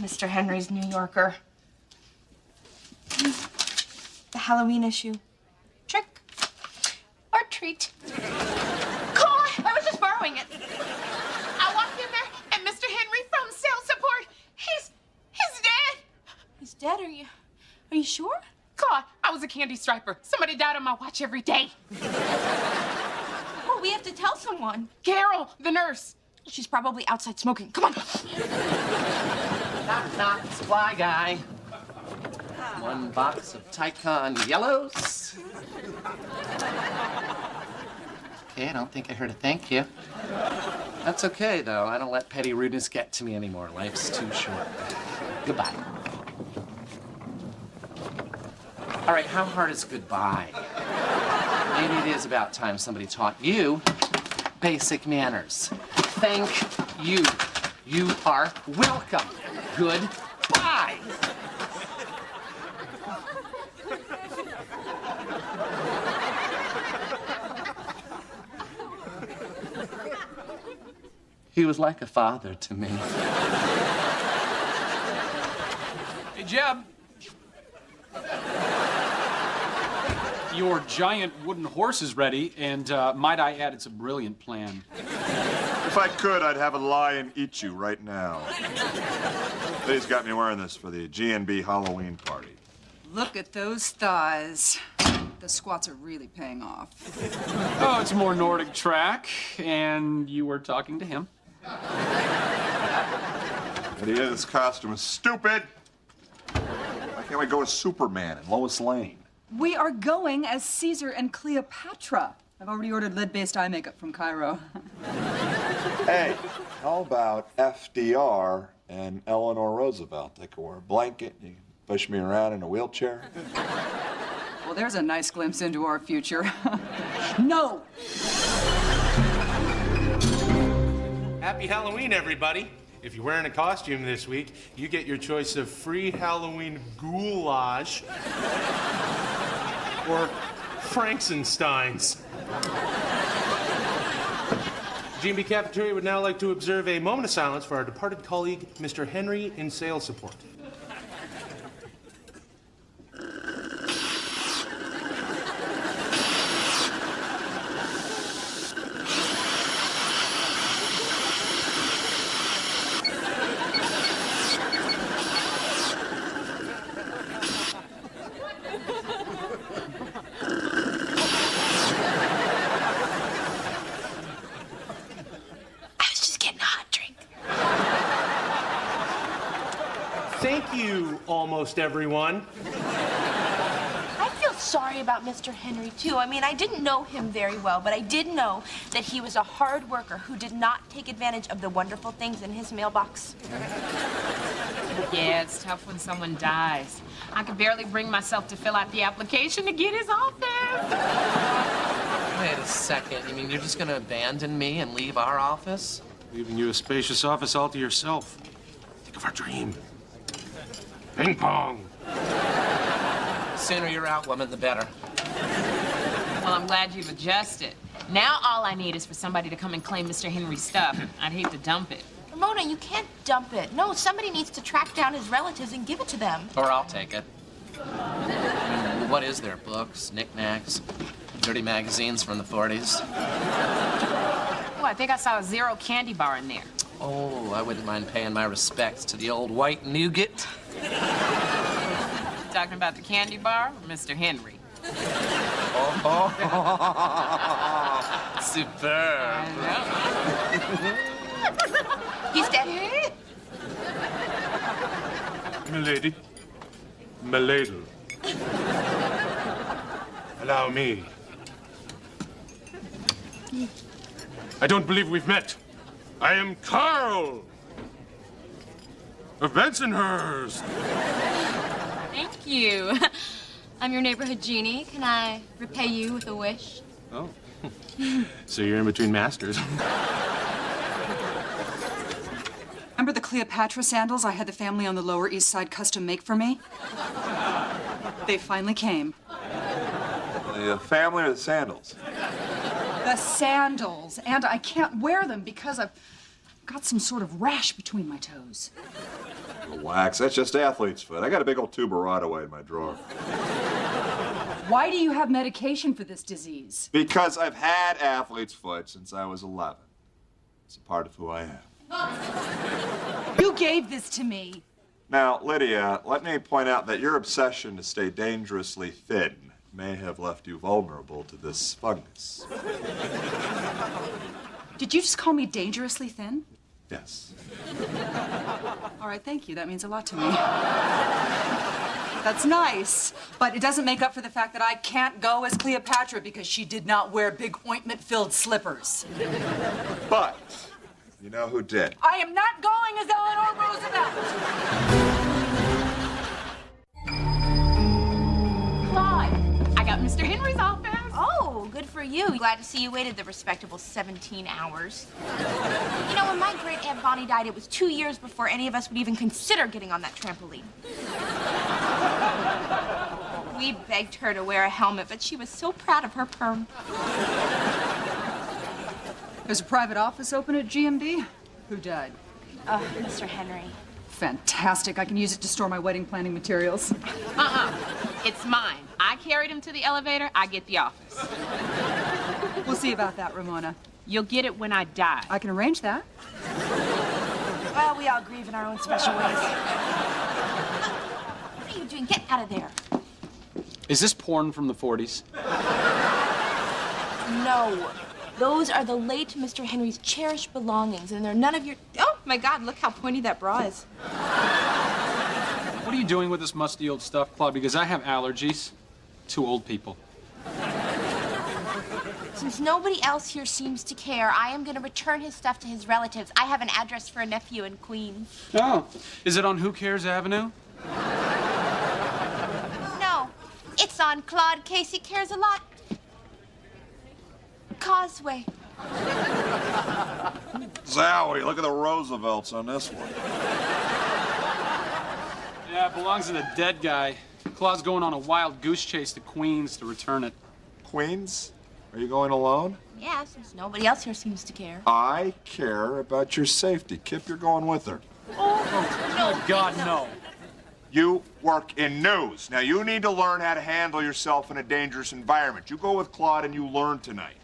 Mr. Henry's New Yorker. The Halloween issue. Trick or treat. Call! I was just borrowing it. I walked in there, and Mr. Henry from sales support, he's dead. He's dead, are you sure? God, I was a candy striper. Somebody died on my watch every day. Well, we have to tell someone. Carol, the nurse. She's probably outside smoking. Come on. Knock, knock, supply guy. 1 box of Tycon yellows. Okay, I don't think I heard a thank you. That's okay, though. I don't let petty rudeness get to me anymore. Life's too short. Goodbye. All right, how hard is goodbye? Maybe it is about time somebody taught you basic manners. Thank you. You are welcome. Goodbye. He was like a father to me. Hey, Jeb. Your giant wooden horse is ready, and might I add, it's a brilliant plan. If I could, I'd have a lion eat you right now. Liddy's got me wearing this for the GNB Halloween party. Look at those thighs. The squats are really paying off. Oh, it's more Nordic track, and you were talking to him. Liddy, this costume is stupid. Why can't we go as Superman and Lois Lane? We are going as Caesar and Cleopatra. I've already ordered lead-based eye makeup from Cairo. Hey, how about FDR and Eleanor Roosevelt? They could wear a blanket, you can push me around in a wheelchair. Well, there's a nice glimpse into our future. No! Happy Halloween, everybody. If you're wearing a costume this week, you get your choice of free Halloween goulash or Frankensteins. GNB Cafeteria would now like to observe a moment of silence for our departed colleague, Mr. Henry in sales support. Thank you, almost everyone. I feel sorry about Mr. Henry, too. I mean, I didn't know him very well, but I did know that he was a hard worker who did not take advantage of the wonderful things in his mailbox. Yeah, it's tough when someone dies. I could barely bring myself to fill out the application to get his office. Wait a second. You mean you're just gonna abandon me and leave our office? Leaving you a spacious office all to yourself. Think of our dream. Ping pong. The sooner you're out, woman, the better. Well, I'm glad you've adjusted. Now all I need is for somebody to come and claim Mr. Henry's stuff. I'd hate to dump it. Ramona, you can't dump it. No, somebody needs to track down his relatives and give it to them. Or I'll take it. I mean, what is there? Books, knickknacks, dirty magazines from the 40s? Oh, I think I saw a Zero candy bar in there. Oh, I wouldn't mind paying my respects to the old white nougat. Talking about the candy bar or Mr. Henry? Oh, superb. I He's dead. Milady. Milady. Allow me. I don't believe we've met. I am Carl of Bensonhurst. Thank you. I'm your neighborhood genie. Can I repay you with a wish? Oh. So you're in between masters. Remember the Cleopatra sandals I had the family on the Lower East Side custom make for me? They finally came. The family or the sandals? The sandals. And I can't wear them because I've got some sort of rash between my toes. Relax, that's just athlete's foot. I got a big old tube of Rodaway in my drawer. Why do you have medication for this disease? Because I've had athlete's foot since I was 11. It's a part of who I am. You gave this to me. Now, Lydia, let me point out that your obsession to stay dangerously thin may have left you vulnerable to this fungus. Did you just call me dangerously thin? Yes. All right, thank you. That means a lot to me. That's nice, but it doesn't make up for the fact that I can't go as Cleopatra because she did not wear big ointment-filled slippers. But you know who did? I am not going as Eleanor Roosevelt. Claude, I got Mr. Henry's office. Oh, good for you. Glad to see you waited the respectable 17 hours. You know, when my great Aunt Bonnie died, it was 2 years before any of us would even consider getting on that trampoline. We begged her to wear a helmet, but she was so proud of her perm. There's a private office open at GMB. Who died? Mr. Henry. Fantastic. I can use it to store my wedding planning materials. It's mine. I carried him to the elevator. I get the office. We'll see about that, Ramona. You'll get it when I die. I can arrange that. Well, we all grieve in our own special ways. What are you doing? Get out of there. Is this porn from the 40s? No. Those are the late Mr. Henry's cherished belongings, and they're none of your... Oh, my God, look how pointy that bra is. What are you doing with this musty old stuff, Claude? Because I have allergies to old people. Since nobody else here seems to care, I am going to return his stuff to his relatives. I have an address for a nephew in Queens. Oh. Is it on Who Cares Avenue? No, it's on Claude Casey Cares a Lot Causeway. Zowie, look at the Roosevelts on this one. Yeah, it belongs to the dead guy. Claude's going on a wild goose chase to Queens to return it. Queens, are you going alone? Yeah, since nobody else here seems to care. I care about your safety. Kip, you're going with her. No, God, no. You work in news. Now, you need to learn how to handle yourself in a dangerous environment. You go with Claude and you learn tonight.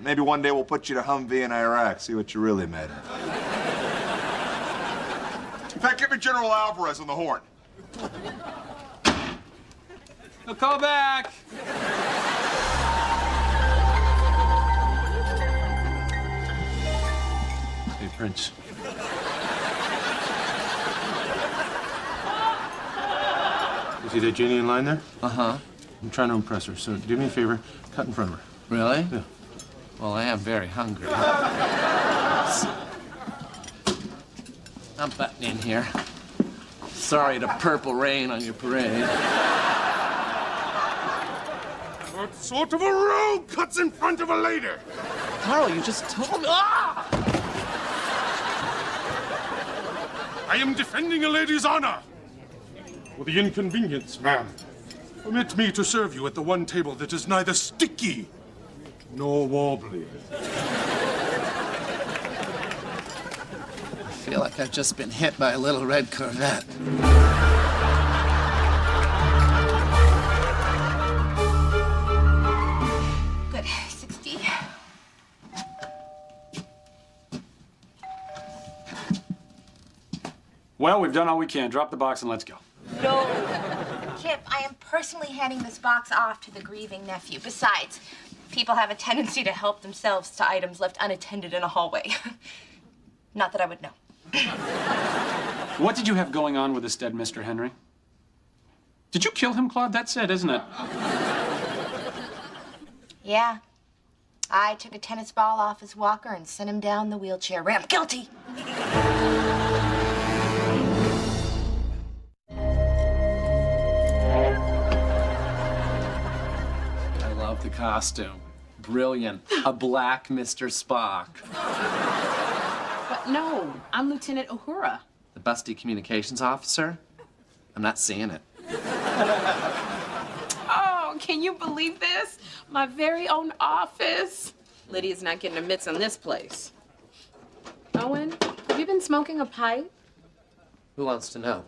Maybe one day we'll put you to Humvee in Iraq, see what you're really made of. In fact, give me General Alvarez on the horn. He'll call back. Hey, Prince. You see that Janie in line there? Uh-huh. I'm trying to impress her, so do me a favor, cut in front of her. Really? Yeah. Well, I am very hungry. I'm butting in here. Sorry to purple rain on your parade. What sort of a rogue cuts in front of a lady? Carl, you just told me. Ah! I am defending a lady's honor. For the inconvenience, ma'am, permit me to serve you at the one table that is neither sticky nor wobbly. I feel like I've just been hit by a little red Corvette. Good. 60. Well, we've done all we can. Drop the box and let's go. No. Kip, I am personally handing this box off to the grieving nephew. Besides, people have a tendency to help themselves to items left unattended in a hallway. Not that I would know. What did you have going on with this dead Mr. Henry? Did you kill him, Claude? That's it, isn't it? Yeah. I took a tennis ball off his walker and sent him down the wheelchair ramp. Guilty! I love the costume. Brilliant. A black Mr. Spock. But no, I'm Lieutenant Uhura. The busty communications officer? I'm not seeing it. Oh, can you believe this? My very own office. Lydia's not getting her mitts on this place. Owen, have you been smoking a pipe? Who wants to know?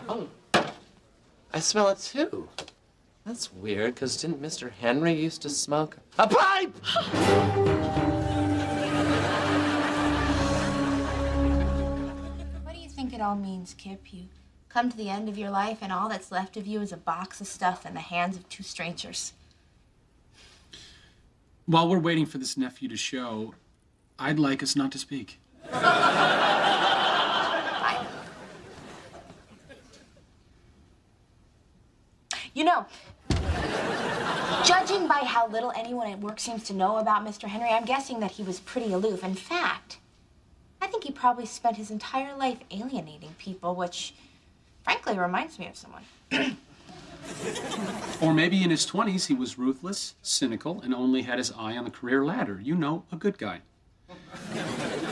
Oh, I smell it too. That's weird, because didn't Mr. Henry used to smoke a pipe? What do you think it all means, Kip? You come to the end of your life and all that's left of you is a box of stuff in the hands of two strangers. While we're waiting for this nephew to show, I'd like us not to speak. Fine. You know, judging by how little anyone at work seems to know about Mr. Henry, I'm guessing that he was pretty aloof. In fact, I think he probably spent his entire life alienating people, which frankly reminds me of someone. Or maybe in his 20s, he was ruthless, cynical, and only had his eye on the career ladder. You know, a good guy.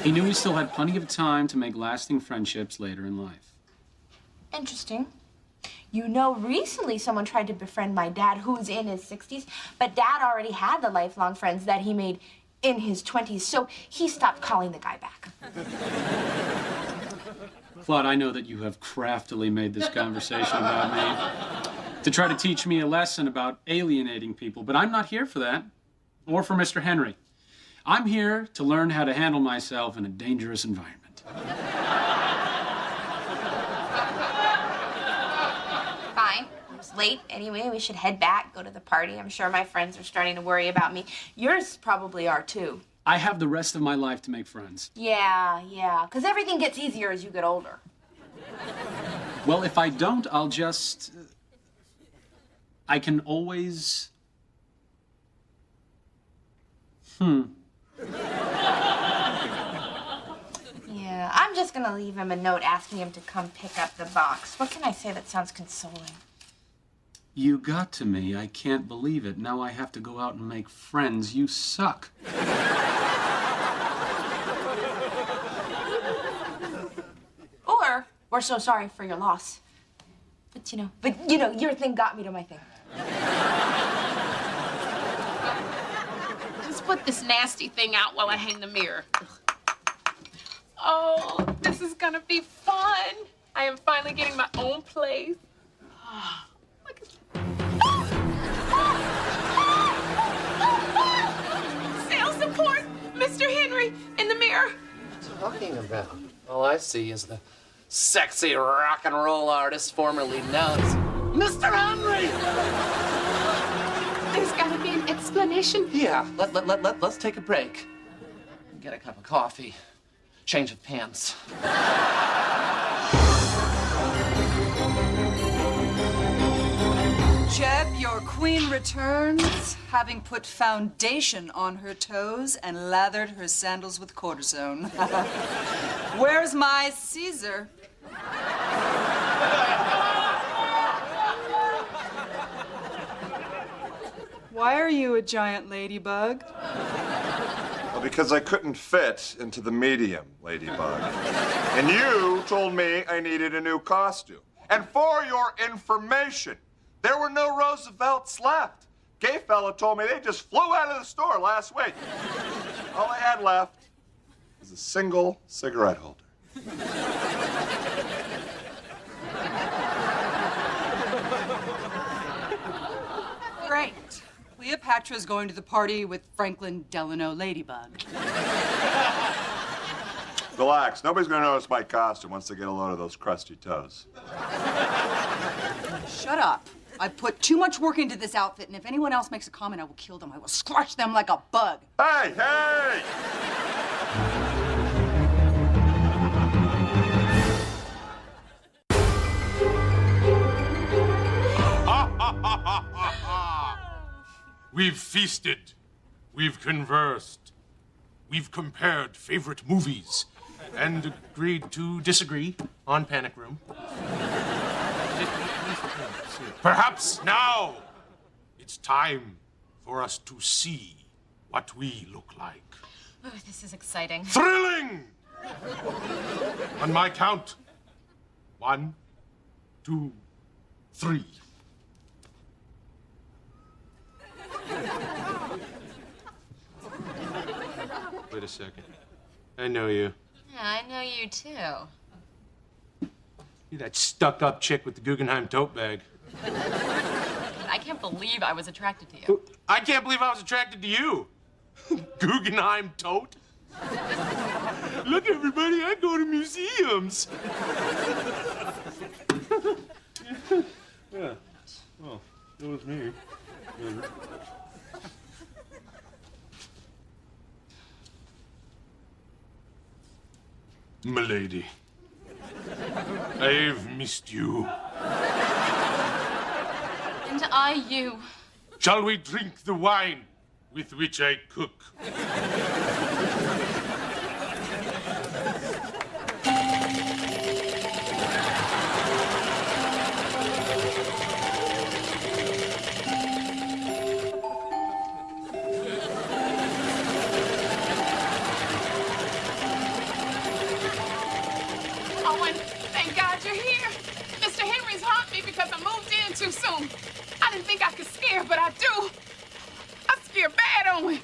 He knew he still had plenty of time to make lasting friendships later in life. Interesting. You know, recently someone tried to befriend my dad, who's in his 60s, but Dad already had the lifelong friends that he made in his 20s, so he stopped calling the guy back. Claude, I know that you have craftily made this conversation about me to try to teach me a lesson about alienating people, but I'm not here for that, or for Mr. Henry. I'm here to learn how to handle myself in a dangerous environment. Fine. It's late anyway. We should head back, go to the party. I'm sure my friends are starting to worry about me. Yours probably are too. I have the rest of my life to make friends. Yeah. Because everything gets easier as you get older. Well, if I don't, I'll just... I can always... Yeah, I'm just gonna leave him a note asking him to come pick up the box. What can I say that sounds consoling? You got to me. I can't believe it. Now I have to go out and make friends. You suck. Or, we're so sorry for your loss. But you know, your thing got me to my thing. Just put this nasty thing out while I hang the mirror. Oh, this is gonna be fun. I am finally getting my own place. Look at sales support, Mr. Henry, in the mirror. What are you talking about? All I see is the sexy rock and roll artist formerly known as Mr. Henry! There's gotta be an explanation. Yeah, let's take a break. Get a cup of coffee. Change of pants. Jeb, your queen returns, having put foundation on her toes and lathered her sandals with cortisone. Where's my Caesar? Why are you a giant ladybug? Well, because I couldn't fit into the medium, Ladybug. And you told me I needed a new costume. And for your information, there were no Roosevelts left. Gay fella told me they just flew out of the store last week. All I had left was a single cigarette holder. Great. Cleopatra's going to the party with Franklin Delano Ladybug. Relax. Nobody's going to notice my costume once they get a load of those crusty toes. Shut up. I put too much work into this outfit, and if anyone else makes a comment, I will kill them. I will squash them like a bug. Hey, hey! We've feasted. We've conversed. We've compared favorite movies and agreed to disagree on Panic Room. Perhaps now it's time for us to see what we look like. Oh, this is exciting. Thrilling! On my count. 1, 2, 3. Wait a second. I know you. Yeah, I know you too. You that stuck-up chick with the Guggenheim tote bag. I can't believe I was attracted to you. I can't believe I was attracted to you. Guggenheim tote? Look, everybody, I go to museums. Yeah. Well, it was me. Milady, I've missed you. And I you. Shall we drink the wine with which I cook? Owen, thank God you're here. Mr. Henry's haunting me because I moved in too soon. I didn't think I could scare, but I do. I scare bad, Owen.